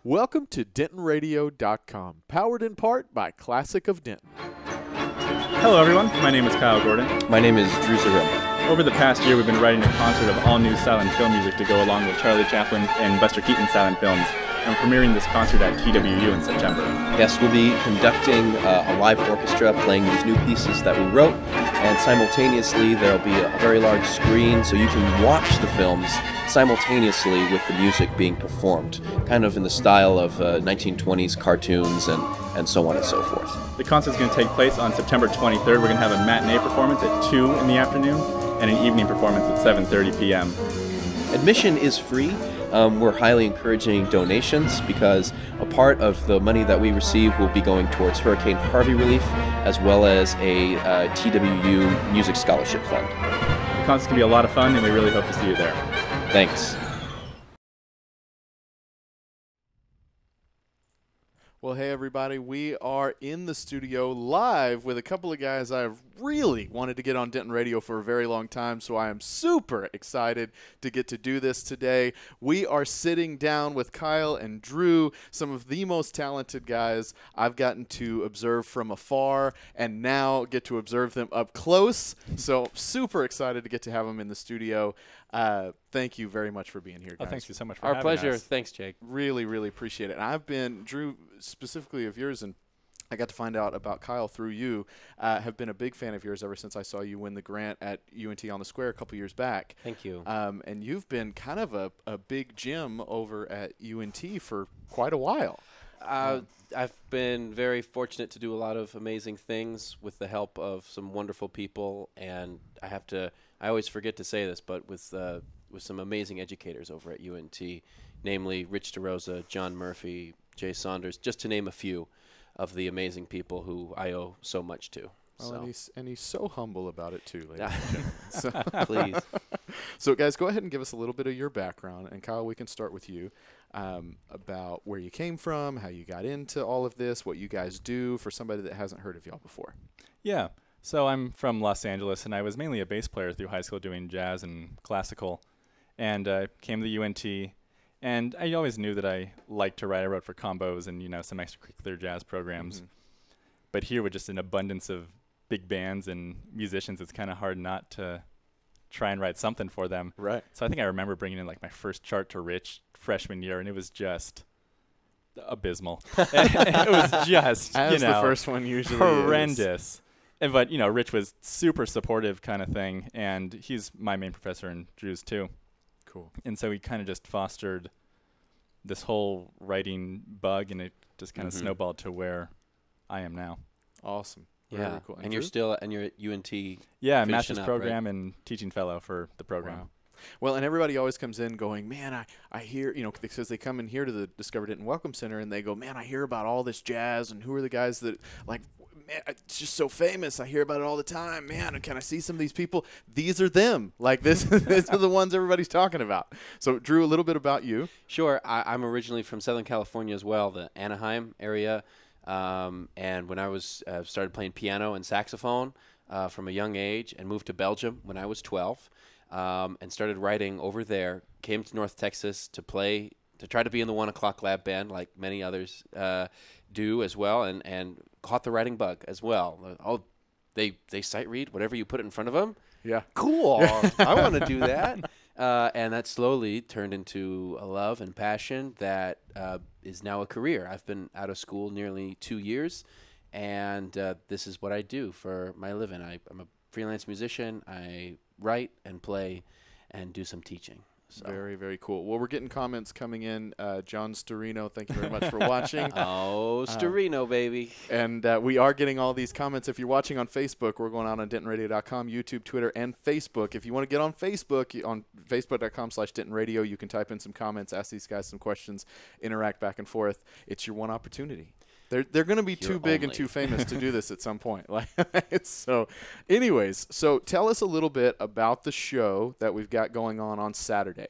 Welcome to DentonRadio.com, powered in part by Classic of Denton. Hello everyone, my name is Kyle Gordon. My name is Drew Zaremba. Over the past year we've been writing a concert of all new silent film music to go along with Charlie Chaplin and Buster Keaton's silent films. And we're premiering this concert at TWU in September. Yes, we'll be conducting a live orchestra playing these new pieces that we wrote, and simultaneously there'll be a very large screen so you can watch the films simultaneously with the music being performed, kind of in the style of 1920s cartoons and so on and so forth. The concert's going to take place on September 23rd. We're going to have a matinee performance at 2 in the afternoon and an evening performance at 7:30 p.m. Admission is free. We're highly encouraging donations because a part of the money that we receive will be going towards Hurricane Harvey relief as well as a TWU Music Scholarship Fund. The concert's going to be a lot of fun and we really hope to see you there. Thanks. Well, hey everybody, we are in the studio live with a couple of guys I've really wanted to get on Denton Radio for a very long time, so I am super excited to get to do this today. We are sitting down with Kyle and Drew, some of the most talented guys I've gotten to observe from afar and now get to observe them up close, so super excited to get to have them in the studio. Thank you very much for being here, guys. Oh, thank you so much for Our having pleasure. us. Thanks, Jake. Really, really appreciate it. And I've been, Drew, specifically of yours, and I got to find out about Kyle through you, have been a big fan of yours ever since I saw you win the grant at UNT on the Square a couple years back. Thank you. And you've been kind of a big gem over at UNT for quite a while. I've been very fortunate to do a lot of amazing things with the help of some wonderful people, and I always forget to say this, but with some amazing educators over at UNT, namely Rich DeRosa, John Murphy, Jay Saunders, just to name a few of the amazing people who I owe so much to. Well, and he's so humble about it too, ladies and gentlemen. So Please. So, guys, go ahead and give us a little bit of your background. And, Kyle, we can start with you about where you came from, how you got into all of this, what you guys do for somebody that hasn't heard of y'all before. Yeah, so I'm from Los Angeles, and I was mainly a bass player through high school doing jazz and classical, and came to UNT, and I always knew that I liked to write. I wrote for combos and, some extracurricular jazz programs. Mm-hmm. But here with just an abundance of big bands and musicians, it's kind of hard not to try and write something for them. Right. So I think I remember bringing in like my first chart to Rich freshman year, and it was just abysmal. It was just, as the first one usually horrendous. But, Rich was super supportive kind of thing, and he's my main professor and Drew's too. Cool. And so he kind of just fostered this whole writing bug, and it just kind of snowballed to where I am now. Awesome. Yeah. Very cool. And you're at UNT. Yeah, master's program and teaching fellow for the program. Wow. Well, and everybody always comes in going, man, I hear, because they come in here to the Discover Denton Welcome Center and they go, man, I hear about all this jazz and who are the guys that, like, man, it's just so famous. I hear about it all the time. Man, can I see some of these people? These are them. Like, these are the ones everybody's talking about. So, Drew, a little bit about you. Sure. I'm originally from Southern California as well, the Anaheim area. And when I was started playing piano and saxophone from a young age and moved to Belgium when I was 12 and started writing over there, came to North Texas to try to be in the 1 O'Clock Lab Band like many others do as well, and caught the writing bug as well. They sight read whatever you put it in front of them. Yeah. Cool. I want to do that. And that slowly turned into a love and passion that is now a career. I've been out of school nearly 2 years, and this is what I do for my living. I'm a freelance musician. I write and play and do some teaching. So. Very, very cool. Well, we're getting comments coming in. John Storino, thank you very much for watching. Oh, Storino, baby. And we are getting all these comments. If you're watching on Facebook, we're going out on DentonRadio.com, YouTube, Twitter, and Facebook. If you want to get on Facebook, on Facebook.com/DentonRadio, you can type in some comments, ask these guys some questions, interact back and forth. It's your one opportunity. They're going to be too big and too famous to do this at some point. So, anyways, so tell us a little bit about the show that we've got going on Saturday.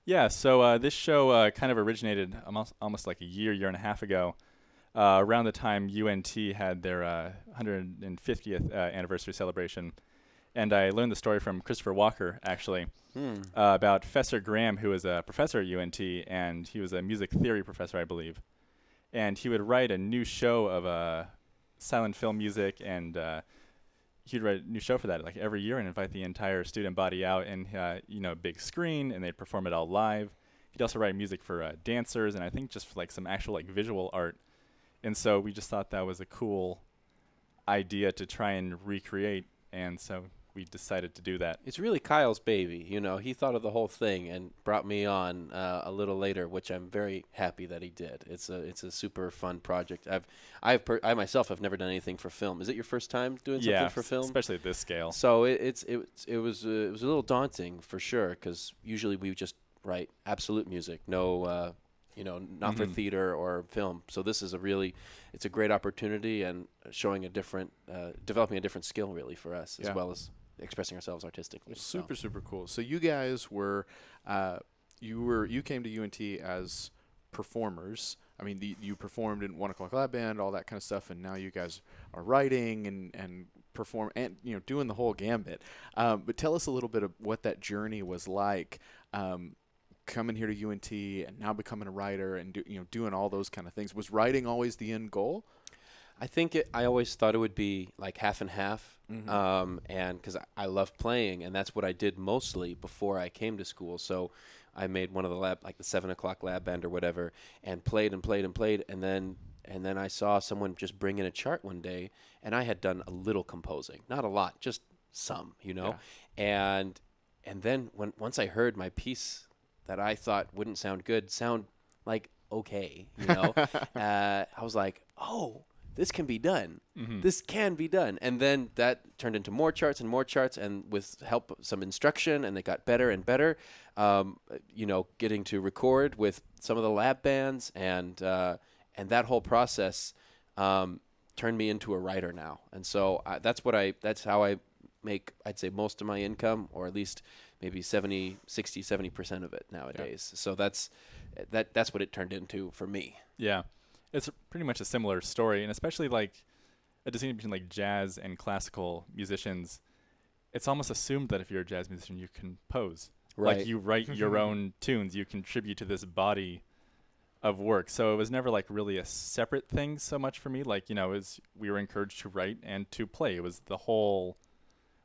Yeah, so this show kind of originated almost like a year and a half ago, around the time UNT had their 150th anniversary celebration. And I learned the story from Christopher Walker, actually, about Professor Graham, who was a professor at UNT, and he was a music theory professor, I believe. And he would write a new show of silent film music, and he'd write a new show for that like every year and invite the entire student body out and big screen, and they'd perform it all live. He'd also write music for dancers, and I think just for like some actual like visual art. And so we just thought that was a cool idea to try and recreate, and so we decided to do that. It's really Kyle's baby. He thought of the whole thing and brought me on a little later, which I'm very happy that he did. It's a super fun project. I myself have never done anything for film. Is it your first time doing something for film? Especially at this scale. So it was a little daunting for sure, because usually we just write absolute music, no not for theater or film. So this is it's a great opportunity, and showing developing a different skill really for us, as well as expressing ourselves artistically. Super cool. So you guys were, you came to UNT as performers. I mean, you performed in 1 O'Clock Lab Band, all that kind of stuff, and now you guys are writing and perform and doing the whole gambit. But tell us a little bit of what that journey was like. Coming here to UNT and now becoming a writer and doing all those kind of things. Was writing always the end goal? I think I always thought it would be like half and half, and because I love playing, and that's what I did mostly before I came to school. So I made one of the 7 O'Clock Lab Band or whatever, and played, and then I saw someone just bring in a chart one day, and I had done a little composing, not a lot, just some, and then once I heard my piece that I thought wouldn't sound good sound like okay, I was like, oh, this can be done. This can be done. And then that turned into more charts, and with help of some instruction, and they got better and better, getting to record with some of the lab bands, and that whole process turned me into a writer now. And so that's how I make, I'd say, most of my income, or at least maybe 70% of it nowadays. So that's what it turned into for me. Yeah. It's pretty much a similar story, and especially like a distinction between like jazz and classical musicians. It's almost assumed that if you're a jazz musician, you compose. Right. Like you write your own tunes, you contribute to this body of work. So it was never like really a separate thing so much for me. Like, we were encouraged to write and to play. It was the whole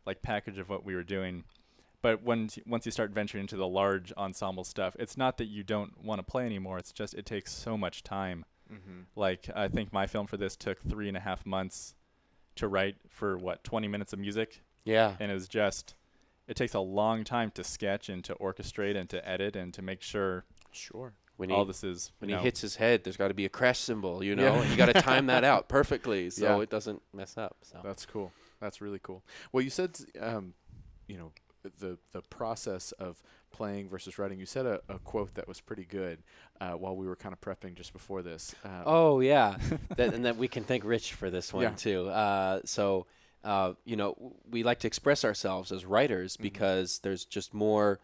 like package of what we were doing. But once you start venturing into the large ensemble stuff, it's not that you don't want to play anymore. It's just it takes so much time. Like, I think my film for this took 3.5 months to write for 20 minutes of music. Yeah. And it takes a long time to sketch and to orchestrate and to edit and to make sure when all this is. When he hits his head, there's got to be a crash cymbal, and you got to time that out perfectly so it doesn't mess up. So that's cool. That's really cool. Well, you said, the process of playing versus writing. You said a quote that was pretty good while we were kind of prepping just before this. Oh yeah, and that we can thank Rich for this one too. We like to express ourselves as writers because there's just more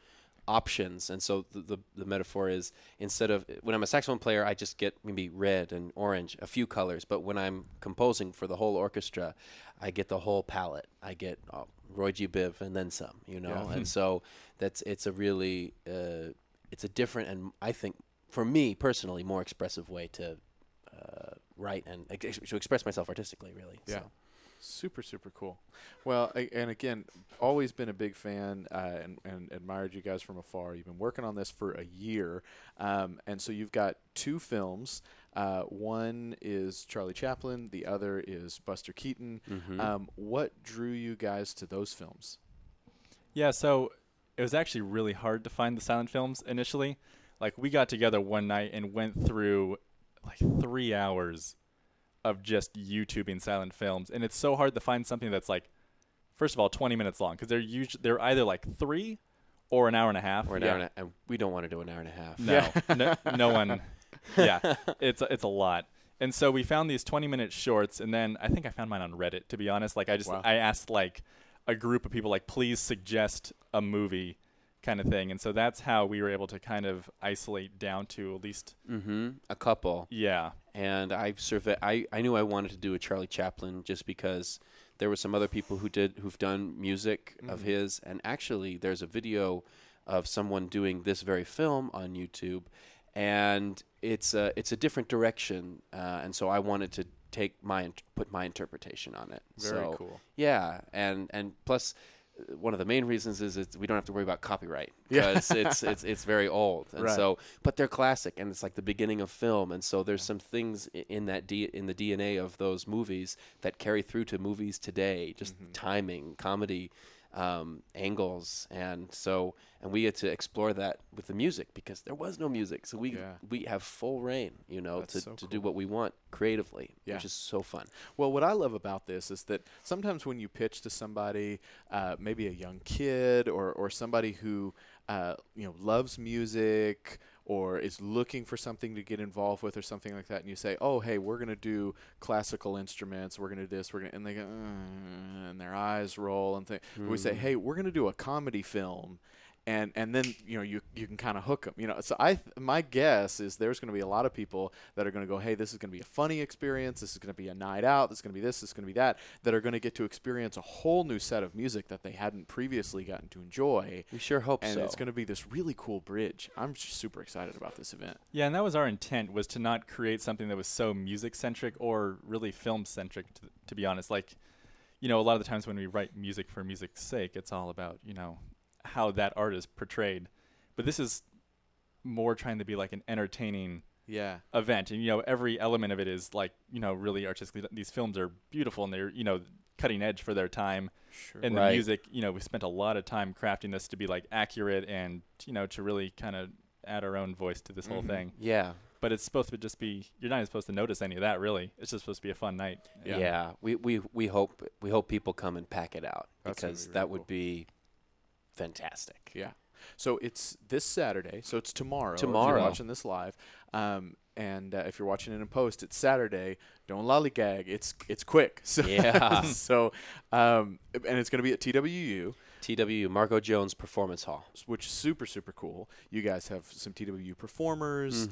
options. And so the metaphor is, instead of when I'm a saxophone player, I just get maybe red and orange, a few colors. But when I'm composing for the whole orchestra, I get the whole palette. I get Roy G. Biv and then some, And so it's a really it's a different, and I think for me personally, more expressive way to write and to express myself artistically, really. Yeah. So. Super cool. Well, and again, always been a big fan and admired you guys from afar. You've been working on this for a year, and so you've got 2 films. One is Charlie Chaplin. The other is Buster Keaton. What drew you guys to those films? Yeah, so it was actually really hard to find the silent films initially. Like, we got together one night and went through like 3 hours of just YouTubing silent films, and it's so hard to find something that's like, first of all, 20 minutes long, because they're either like 3 or an hour and a half. Or an hour and a half, and we don't want to do an hour and a half. No one. Yeah, it's a lot. And so we found these 20-minute shorts, and then I think I found mine on Reddit, to be honest. Like, I asked like a group of people, like, please suggest a movie kind of thing. And so that's how we were able to kind of isolate down to at least a couple. Yeah. And I knew I wanted to do a Charlie Chaplin just because There were some other people who've done music of his, and actually there's a video of someone doing this very film on YouTube, and it's a different direction, and so I wanted to put my interpretation on it. Very cool. Yeah, and plus, one of the main reasons is we don't have to worry about copyright because it's very old, and so but they're classic, and it's like the beginning of film, and so there's some things in that in the DNA of those movies that carry through to movies today, just timing, comedy, angles, and we get to explore that with the music because there was no music, so we have full reign, to do what we want creatively, which is so fun. Well, what I love about this is that sometimes when you pitch to somebody, maybe a young kid or somebody who loves music or is looking for something to get involved with or something like that, and you say, oh, hey, we're going to do classical instruments, we're going to do this, and they go, and their eyes roll and think. We say, hey, we're going to do a comedy film. And then you can kind of hook them, So my guess is there's going to be a lot of people that are going to go, hey, this is going to be a funny experience. This is going to be a night out. This is going to be this. This is going to be that. That are going to get to experience a whole new set of music that they hadn't previously gotten to enjoy. We sure hope so. And it's going to be this really cool bridge. I'm just super excited about this event. Yeah, and that was our intent, was to not create something that was so music centric or really film centric. To be honest, like, a lot of the times when we write music for music's sake, it's all about how that art is portrayed, but this is more trying to be like an entertaining event, and every element of it is like really artistically. These films are beautiful, and they're cutting edge for their time. Sure. And the music, we spent a lot of time crafting this to be like accurate and to really kind of add our own voice to this whole thing. Yeah. But it's supposed to just be, you're not even supposed to notice any of that, really. It's just supposed to be a fun night. Yeah. We hope people come and pack it out. Because that would be fantastic. Yeah. So it's this Saturday. So it's tomorrow. If you're watching this live, and if you're watching it in post, it's Saturday. Don't lollygag. It's quick. So yeah. And it's going to be at TWU, Margo Jones Performance Hall, which is super, super cool. You guys have some TWU performers.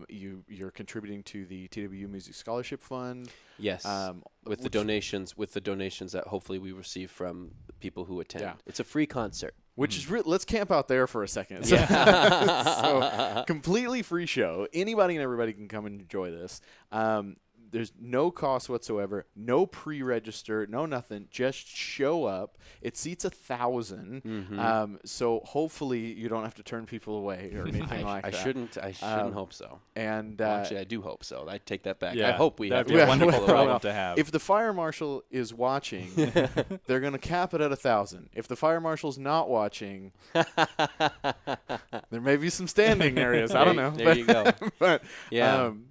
You're contributing to the TWU Music Scholarship Fund. Yes. With the donations that hopefully we receive from the people who attend. Yeah. It's a free concert. Which is let's camp out there for a second. So completely free show. Anybody and everybody can come and enjoy this. There's no cost whatsoever, no pre-register, no nothing. Just show up. It seats 1,000. So hopefully you don't have to turn people away or anything like that. I shouldn't hope so. And actually, I do hope so. I take that back. Yeah, I hope we have a wonderful problem to have. If the fire marshal is watching, they're going to cap it at 1,000. If the fire marshal's not watching, there may be some standing areas. I don't know. There you go. But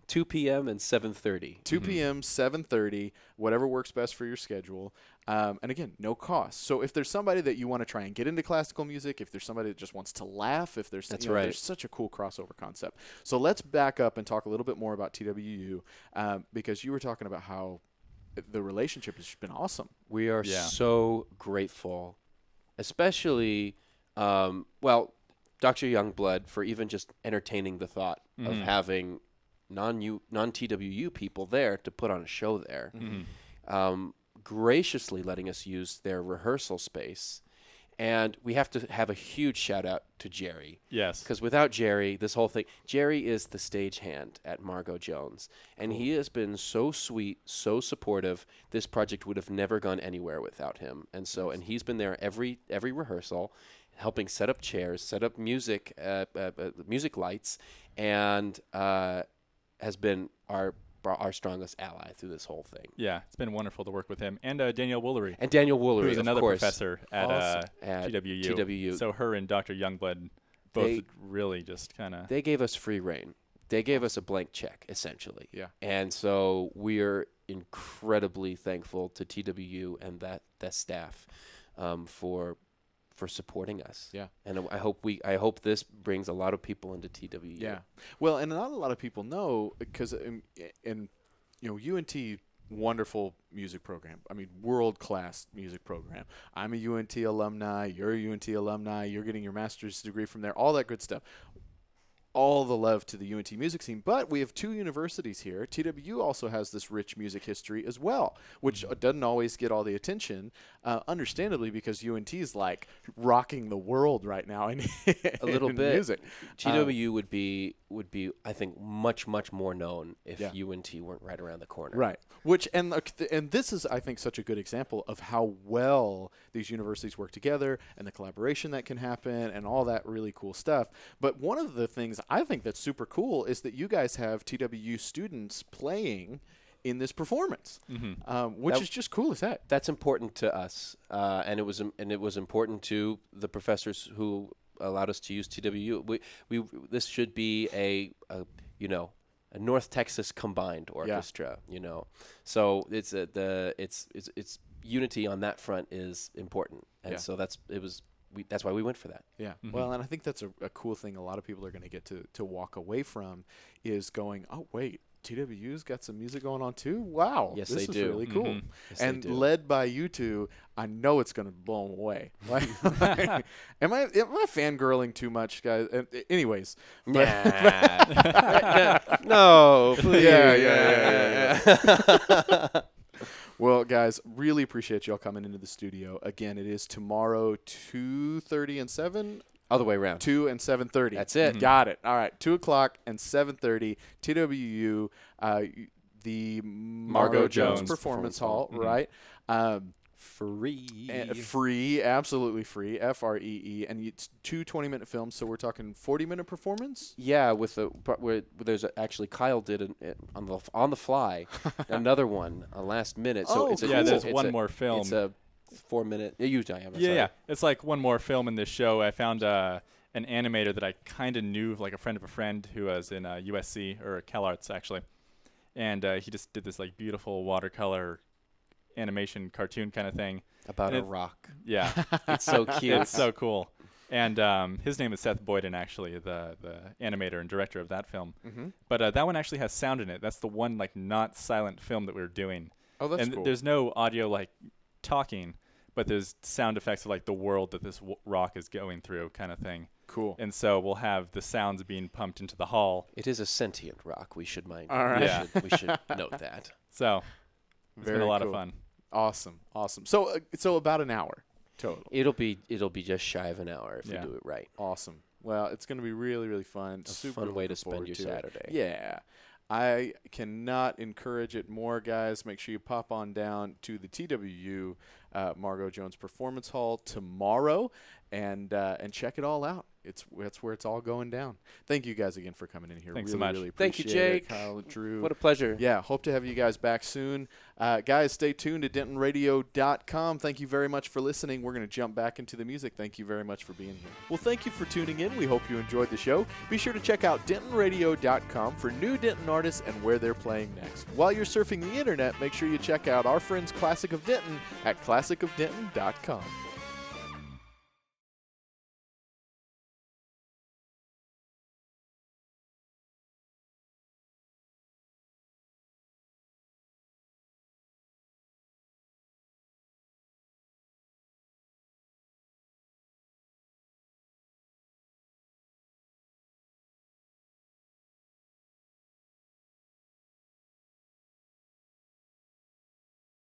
2 p.m. and 7:30. 2 p.m., 7:30, whatever works best for your schedule. And again, no cost. So if there's somebody that you want to try and get into classical music, if there's somebody that just wants to laugh, if there's there's such a cool crossover concept. So let's back up and talk a little bit more about TWU, because you were talking about how the relationship has been awesome. We are so grateful, especially, Dr. Youngblood for even just entertaining the thought of having non-TWU people there to put on a show there, graciously letting us use their rehearsal space. And we have to have a huge shout out to Jerry. Yes. Because without Jerry, this whole thing, Jerry is the stagehand at Margo Jones. And he has been so sweet, so supportive. This project would have never gone anywhere without him. And so, and he's been there every rehearsal, helping set up chairs, set up music, music lights, and has been our strongest ally through this whole thing. Yeah, it's been wonderful to work with him. And Danielle Woolery. And Danielle Woolery, who's another course. professor at TWU. So her and Dr. Youngblood both really just kind of... They gave us free reign. They gave us a blank check, essentially. Yeah. And so we're incredibly thankful to TWU and that staff for supporting us. Yeah. And I hope this brings a lot of people into TWU. Yeah. Well, and not a lot of people know, because UNT, wonderful music program. I mean, world-class music program. I'm a UNT alumni. You're a UNT alumni. You're getting your master's degree from there. All that good stuff. all the love to the UNT music scene. But we have two universities here. TWU also has this rich music history as well, which doesn't always get all the attention, understandably, because UNT is like rocking the world right now in, A little in bit. music. TWU would be I think much more known if Yeah. UNT weren't right around the corner. Right. Which and this is, I think, such a good example of how well these universities work together and the collaboration that can happen and all that really cool stuff. But one of the things I think that's super cool is that you guys have TWU students playing in this performance, which is just cool as heck. That's important to us, and it was important to the professors who allowed us to use TWU. This should be a North Texas combined orchestra, So it's unity on that front is important, and so that's why we went for that. Yeah. Well, and I think that's a cool thing a lot of people are going to get to walk away from is going, oh, wait, TWU's got some music going on too? Wow. Yes, this they is do. really cool. Yes, and they do. led by you two, I know it's going to blow them away. Am I fangirling too much, guys? Anyways. No, please. Yeah. Well, guys, really appreciate y'all coming into the studio. Again, it is tomorrow, 2:30 and 7. Other way around. 2 and 7:30. That's it. Got it. All right, 2 o'clock and 7:30. TWU, the Margot Jones Performance Hall, right? Free. Free, absolutely free. FREE, and it's 2 20-minute films. So we're talking 40-minute performance. Yeah, there's actually Kyle did on the fly another one last minute. So Oh, it's a, cool. Yeah, it's a- there's it's one a- more film. It's a 4-minute. You, Diane. Yeah. It's like one more film in this show. I found an animator that I kind of knew, like a friend of a friend who was in USC or CalArts actually, and he just did this like beautiful watercolor animation cartoon kind of thing About And a rock. Yeah, It's so cute. it's so cool. And his name is Seth Boyden, actually, the animator and director of that film. But that one actually has sound in it. That's the one like not silent film that we were doing. Oh, that's and cool. there's no audio like talking, but there's sound effects of like the world that this rock is going through, kind of thing. Cool. And so we'll have the sounds being pumped into the hall. It is a sentient rock. We should mind. All right. Yeah. We should note that. So it's been Very a lot cool. of fun. Awesome. So about an hour total. It'll be just shy of an hour if Yeah. we do it right. Awesome. Well, it's going to be really, really fun. Super fun way looking to spend forward your to it. Saturday. Yeah. I cannot encourage it more, guys. Make sure you pop on down to the TWU Margot Jones Performance Hall tomorrow and check it all out. That's where it's all going down. Thank you guys again for coming in here. Thanks really, so much. really Thank you, appreciate Jake. it. Kyle, Drew. What a pleasure. Yeah, hope to have you guys back soon. Guys, stay tuned to DentonRadio.com. Thank you very much for listening. We're going to jump back into the music. Thank you very much for being here. Well, thank you for tuning in. We hope you enjoyed the show. Be sure to check out DentonRadio.com for new Denton artists and where they're playing next. While you're surfing the internet, make sure you check out our friends Classic of Denton at ClassicofDenton.com.